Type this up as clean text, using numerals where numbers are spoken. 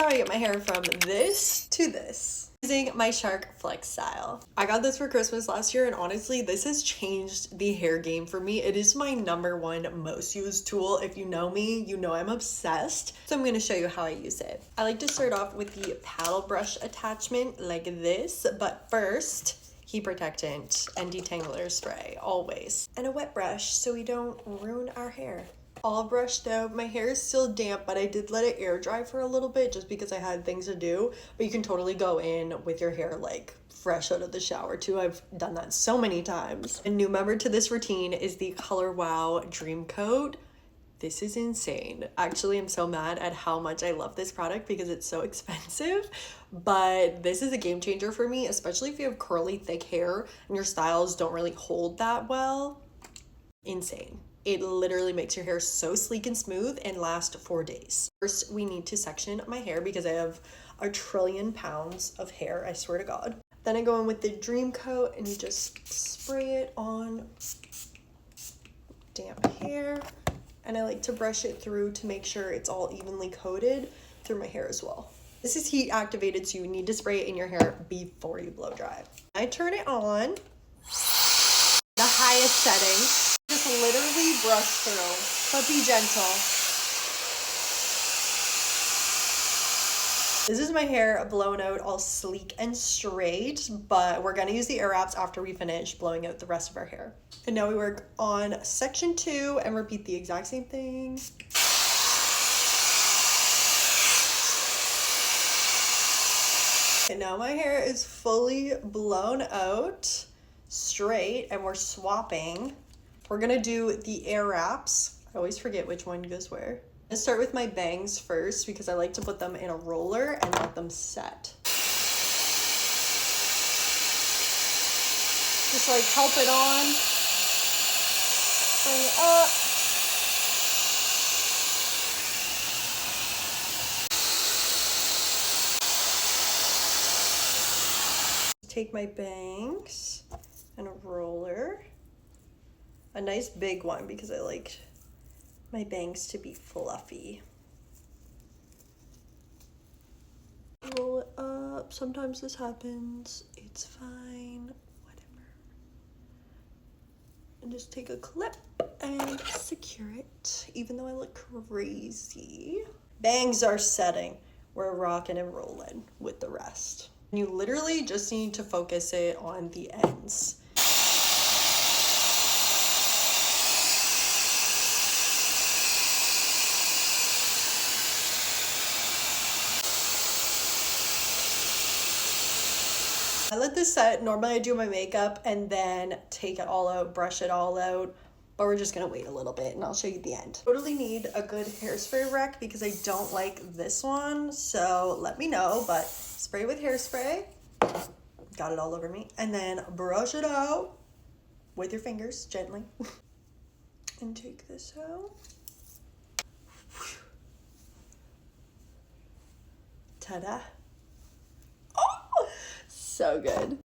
how I get my hair from this to this. Using my Shark Flexstyle. I got this for Christmas last year, and honestly, this has changed the hair game for me. It is my #1 most used tool. If you know me, you know I'm obsessed. So I'm going to show you how I use it. I like to start off with the paddle brush attachment like this, but first, heat protectant and detangler spray, always. And a wet brush so we don't ruin our hair. All brushed out. My hair is still damp, but I did let it air dry for a little bit just because I had things to do. But you can totally go in with your hair like fresh out of the shower too. I've done that so many times. A new member to this routine is the Color Wow Dream Coat. This is insane. Actually, I'm so mad at how much I love this product because it's so expensive, but this is a game changer for me, especially if you have curly, thick hair and your styles don't really hold that well. Insane. It literally makes your hair so sleek and smooth and last 4 days. First, we need to section my hair because I have a trillion pounds of hair, I swear to God. Then I go in with the Dream Coat and you just spray it on damp hair. And I like to brush it through to make sure it's all evenly coated through my hair as well. This is heat activated, so you need to spray it in your hair before you blow dry. I turn it on the highest setting. Just literally brush through, but be gentle. This is my hair blown out all sleek and straight, but we're gonna use the air wraps after we finish blowing out the rest of our hair. And now we work on section 2 and repeat the exact same thing. And now my hair is fully blown out, straight, and we're swapping. We're gonna do the air wraps. I always forget which one goes where. Let's start with my bangs first because I like to put them in a roller and let them set. Just like help it on. Bring it up. Take my bangs and a roller. A nice big one because I like my bangs to be fluffy. Roll it up. Sometimes this happens. It's fine. Whatever. And just take a clip and secure it, even though I look crazy. Bangs are setting. We're rocking and rolling with the rest. You literally just need to focus it on the ends. I let this set. Normally I do my makeup and then take it all out, brush it all out, but we're just gonna wait a little bit and I'll show you the end. Totally need a good hairspray rec because I don't like this one, so let me know, but spray with hairspray. Got it all over me. And then brush it out with your fingers gently. And take this out. Ta-da. Oh, so good.